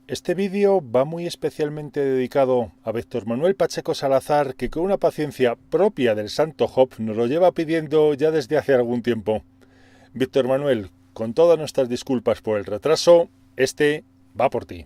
Este vídeo va muy especialmente dedicado a Víctor Manuel Pacheco Salazar, que con una paciencia propia del Santo Job nos lo lleva pidiendo ya desde hace algún tiempo. Víctor Manuel, con todas nuestras disculpas por el retraso, este va por ti.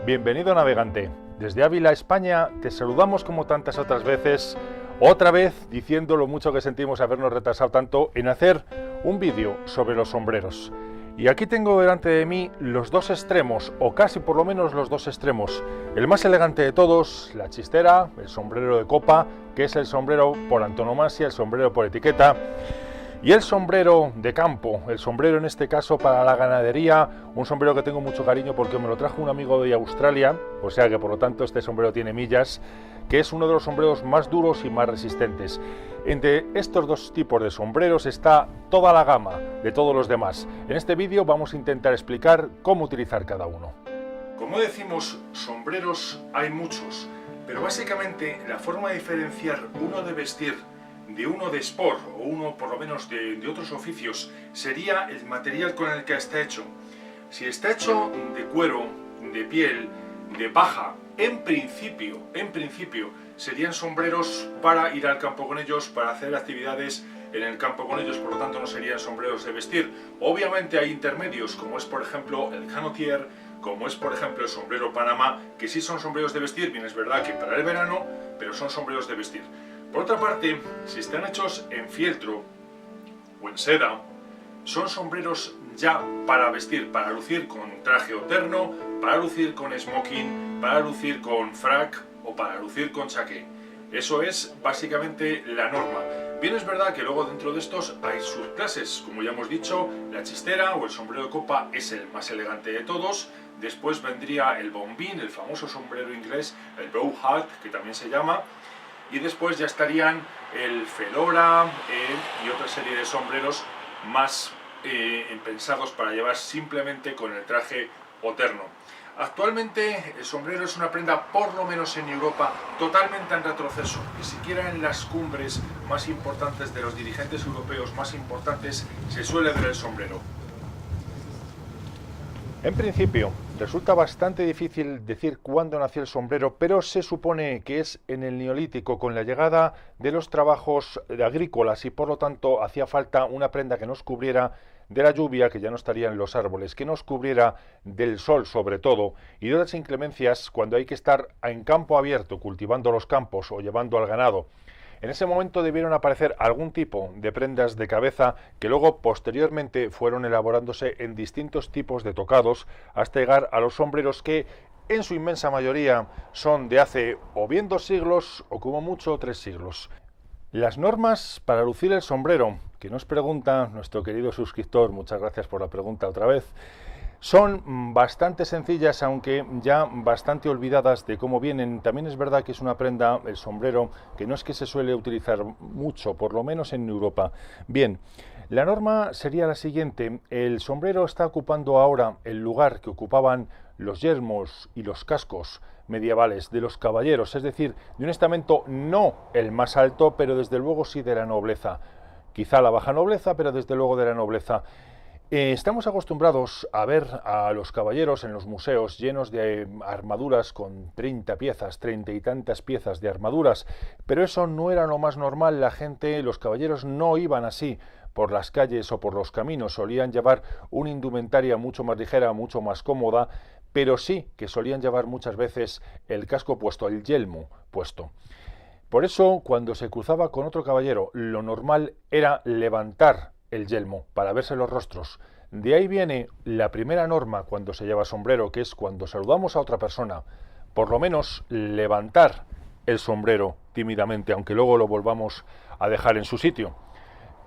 Bienvenido navegante. Desde Ávila, España, te saludamos como tantas otras veces, otra vez diciendo lo mucho que sentimos habernos retrasado tanto en hacer un vídeo sobre los sombreros. Y aquí tengo delante de mí los dos extremos, o casi por lo menos los dos extremos. El más elegante de todos, la chistera, el sombrero de copa, que es el sombrero por antonomasia, el sombrero por etiqueta. Y el sombrero de campo, el sombrero en este caso para la ganadería, un sombrero que tengo mucho cariño porque me lo trajo un amigo de Australia, o sea que por lo tanto este sombrero tiene millas, que es uno de los sombreros más duros y más resistentes. Entre estos dos tipos de sombreros está toda la gama de todos los demás. En este vídeo vamos a intentar explicar cómo utilizar cada uno. Como decimos, sombreros hay muchos, pero básicamente la forma de diferenciar uno de vestir de uno de sport o uno por lo menos de otros oficios sería el material con el que está hecho. Si está hecho de cuero, de piel, de paja, en principio serían sombreros para ir al campo con ellos, para hacer actividades en el campo con ellos, por lo tanto no serían sombreros de vestir. Obviamente hay intermedios, como es por ejemplo el canotier, como es por ejemplo el sombrero Panamá, que sí son sombreros de vestir, bien es verdad que para el verano, pero son sombreros de vestir. Por otra parte, si están hechos en fieltro o en seda, son sombreros ya para vestir, para lucir con traje o terno, para lucir con smoking, para lucir con frac o para lucir con chaqué. Eso es básicamente la norma. Bien es verdad que luego dentro de estos hay subclases, como ya hemos dicho, la chistera o el sombrero de copa es el más elegante de todos. Después vendría el bombín, el famoso sombrero inglés, el bow hat, que también se llama. Y después ya estarían el fedora y otra serie de sombreros más pensados para llevar simplemente con el traje o terno. Actualmente el sombrero es una prenda, por lo menos en Europa, totalmente en retroceso. Ni siquiera en las cumbres más importantes de los dirigentes europeos más importantes se suele ver el sombrero. En principio, resulta bastante difícil decir cuándo nació el sombrero, pero se supone que es en el Neolítico, con la llegada de los trabajos agrícolas, y por lo tanto hacía falta una prenda que nos cubriera de la lluvia, que ya no estaría en los árboles, que nos cubriera del sol sobre todo, y de otras inclemencias cuando hay que estar en campo abierto, cultivando los campos o llevando al ganado. En ese momento debieron aparecer algún tipo de prendas de cabeza que luego posteriormente fueron elaborándose en distintos tipos de tocados hasta llegar a los sombreros que en su inmensa mayoría son de hace o bien 2 siglos o como mucho 3 siglos. Las normas para lucir el sombrero, que nos pregunta nuestro querido suscriptor, muchas gracias por la pregunta otra vez, son bastante sencillas, aunque ya bastante olvidadas de cómo vienen. También es verdad que es una prenda, el sombrero, que no es que se suele utilizar mucho, por lo menos en Europa. Bien, la norma sería la siguiente. El sombrero está ocupando ahora el lugar que ocupaban los yelmos y los cascos medievales de los caballeros, es decir, de un estamento no el más alto, pero desde luego sí de la nobleza. Quizá la baja nobleza, pero desde luego de la nobleza. Estamos acostumbrados a ver a los caballeros en los museos llenos de armaduras con 30 piezas, 30 y tantas piezas de armaduras, pero eso no era lo más normal. La gente, los caballeros no iban así por las calles o por los caminos, solían llevar una indumentaria mucho más ligera, mucho más cómoda, pero sí que solían llevar muchas veces el casco puesto, el yelmo puesto. Por eso, cuando se cruzaba con otro caballero, lo normal era levantar el yelmo para verse los rostros. De ahí viene la primera norma cuando se lleva sombrero, que es cuando saludamos a otra persona, por lo menos levantar el sombrero tímidamente, aunque luego lo volvamos a dejar en su sitio.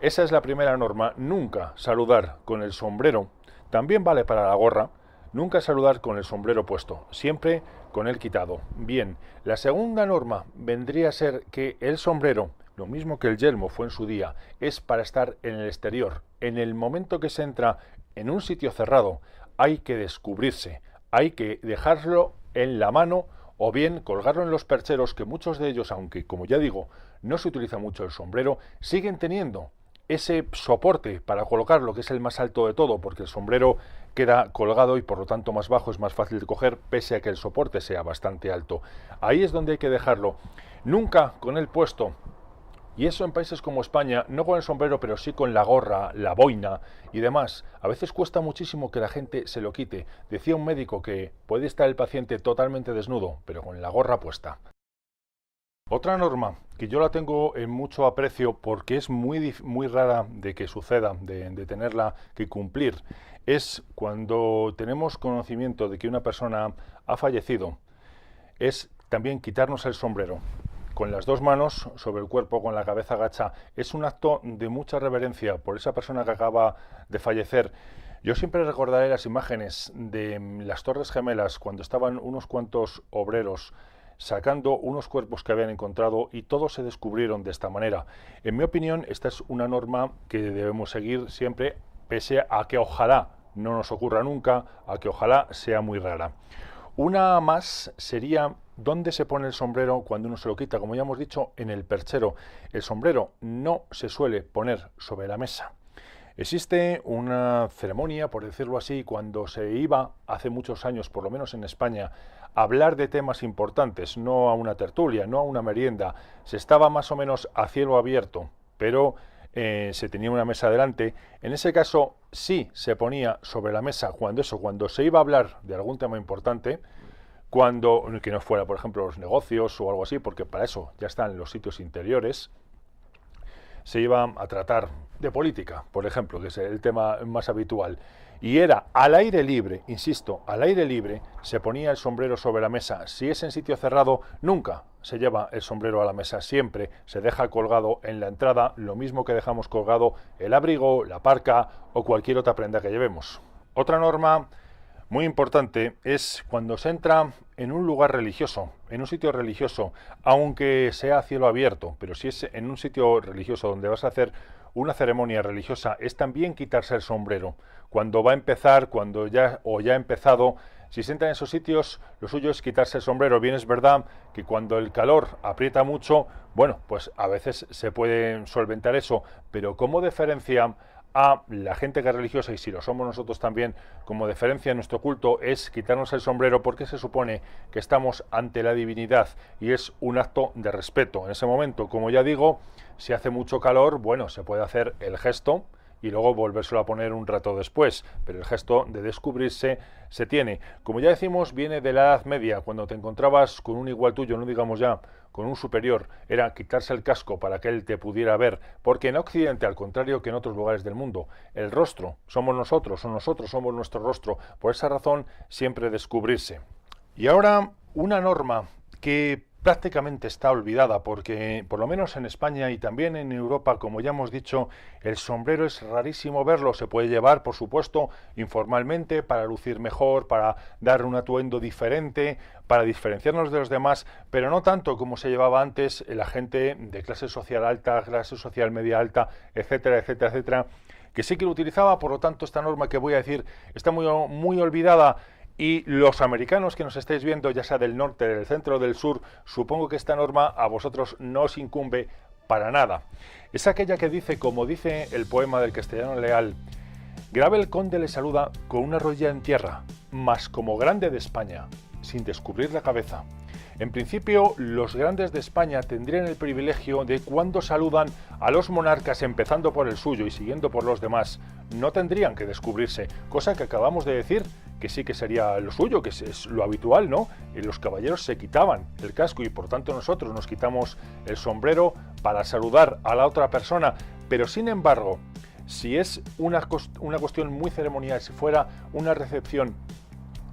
Esa es la primera norma, nunca saludar con el sombrero. También vale para la gorra, nunca saludar con el sombrero puesto, siempre con él quitado. Bien, la segunda norma vendría a ser que el sombrero, lo mismo que el yelmo fue en su día, es para estar en el exterior. En el momento que se entra en un sitio cerrado, hay que descubrirse, hay que dejarlo en la mano o bien colgarlo en los percheros, que muchos de ellos, aunque como ya digo, no se utiliza mucho el sombrero, siguen teniendo ese soporte para colocarlo, que es el más alto de todo, porque el sombrero queda colgado y por lo tanto más bajo, es más fácil de coger, pese a que el soporte sea bastante alto. Ahí es donde hay que dejarlo, nunca con el puesto. Y eso en países como España, no con el sombrero, pero sí con la gorra, la boina y demás. A veces cuesta muchísimo que la gente se lo quite. Decía un médico que puede estar el paciente totalmente desnudo, pero con la gorra puesta. Otra norma que yo la tengo en mucho aprecio porque es muy rara de que suceda, de tenerla que cumplir, es cuando tenemos conocimiento de que una persona ha fallecido, es también quitarnos el sombrero. Con las dos manos sobre el cuerpo, con la cabeza agacha, es un acto de mucha reverencia por esa persona que acaba de fallecer. Yo siempre recordaré las imágenes de las Torres Gemelas cuando estaban unos cuantos obreros sacando unos cuerpos que habían encontrado y todos se descubrieron de esta manera. En mi opinión, esta es una norma que debemos seguir siempre, pese a que ojalá no nos ocurra nunca, a que ojalá sea muy rara. Una más sería dónde se pone el sombrero cuando uno se lo quita. Como ya hemos dicho, en el perchero. El sombrero no se suele poner sobre la mesa. Existe una ceremonia, por decirlo así, cuando se iba, hace muchos años, por lo menos en España, a hablar de temas importantes, no a una tertulia, no a una merienda. Se estaba más o menos a cielo abierto, pero se tenía una mesa delante. En ese caso sí se ponía sobre la mesa cuando se iba a hablar de algún tema importante, que no fuera, por ejemplo, los negocios o algo así, porque para eso ya están los sitios interiores. Se iba a tratar de política, por ejemplo, que es el tema más habitual, y era al aire libre, insisto, al aire libre, se ponía el sombrero sobre la mesa. Si es en sitio cerrado, nunca se lleva el sombrero a la mesa, siempre se deja colgado en la entrada, lo mismo que dejamos colgado el abrigo, la parca o cualquier otra prenda que llevemos. Otra norma muy importante es cuando se entra en un lugar religioso, en un sitio religioso, aunque sea a cielo abierto, pero si es en un sitio religioso donde vas a hacer una ceremonia religiosa, es también quitarse el sombrero. Cuando va a empezar, cuando ya ha empezado, si se entra en esos sitios, lo suyo es quitarse el sombrero. Bien es verdad que cuando el calor aprieta mucho, bueno, pues a veces se puede solventar eso, pero como deferencia a la gente que es religiosa, y si lo somos nosotros también, como deferencia a nuestro culto, es quitarnos el sombrero porque se supone que estamos ante la divinidad y es un acto de respeto. En ese momento, como ya digo, si hace mucho calor, bueno, se puede hacer el gesto y luego volvérselo a poner un rato después, pero el gesto de descubrirse se tiene. Como ya decimos, viene de la Edad Media, cuando te encontrabas con un igual tuyo, no digamos ya con un superior, era quitarse el casco para que él te pudiera ver, porque en Occidente, al contrario que en otros lugares del mundo, el rostro somos nosotros, o nosotros somos nuestro rostro, por esa razón siempre descubrirse. Y ahora una norma que prácticamente está olvidada porque, por lo menos en España y también en Europa, como ya hemos dicho, el sombrero es rarísimo verlo. Se puede llevar, por supuesto, informalmente, para lucir mejor, para dar un atuendo diferente, para diferenciarnos de los demás, pero no tanto como se llevaba antes la gente de clase social alta, clase social media alta, etcétera, etcétera, etcétera, que sí que lo utilizaba. Por lo tanto, esta norma que voy a decir está muy olvidada. Y los americanos que nos estáis viendo, ya sea del norte, del centro o del sur, supongo que esta norma a vosotros no os incumbe para nada. Es aquella que dice, como dice el poema del Castellano Leal: grave el conde le saluda con una rodilla en tierra, mas como grande de España, sin descubrir la cabeza. En principio, los grandes de España tendrían el privilegio de, cuando saludan a los monarcas, empezando por el suyo y siguiendo por los demás, no tendrían que descubrirse, cosa que acabamos de decir que sí que sería lo suyo, que es lo habitual, ¿no? Y los caballeros se quitaban el casco y por tanto nosotros nos quitamos el sombrero para saludar a la otra persona, pero sin embargo, si es una cuestión muy ceremonial, si fuera una recepción,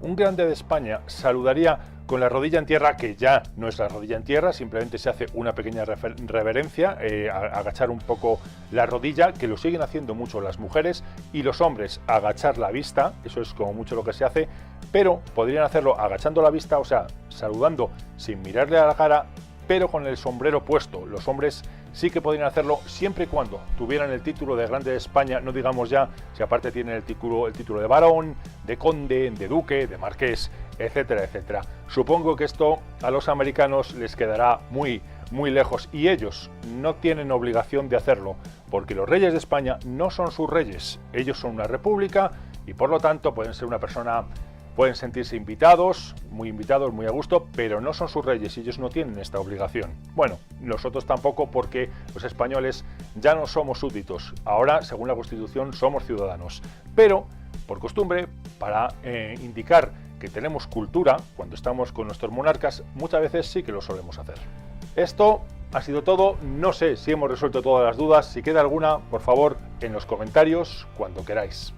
un grande de España saludaría con la rodilla en tierra, que ya no es la rodilla en tierra, simplemente se hace una pequeña reverencia, agachar un poco la rodilla, que lo siguen haciendo mucho las mujeres, y los hombres agachar la vista, eso es como mucho lo que se hace, pero podrían hacerlo agachando la vista, o sea, saludando sin mirarle a la cara, pero con el sombrero puesto. Los hombres sí que podrían hacerlo siempre y cuando tuvieran el título de Grande de España, no digamos ya si aparte tienen el título de barón, de conde, de duque, de marqués, etcétera, etcétera. Supongo que esto a los americanos les quedará muy lejos y ellos no tienen obligación de hacerlo, porque los reyes de España no son sus reyes, ellos son una república y por lo tanto pueden ser una persona, pueden sentirse invitados, muy a gusto, pero no son sus reyes y ellos no tienen esta obligación. Bueno, nosotros tampoco, porque los españoles ya no somos súbditos, ahora según la Constitución somos ciudadanos, pero por costumbre, para indicar que tenemos cultura, cuando estamos con nuestros monarcas, muchas veces sí que lo solemos hacer. Esto ha sido todo, no sé si hemos resuelto todas las dudas, si queda alguna, por favor, en los comentarios, cuando queráis.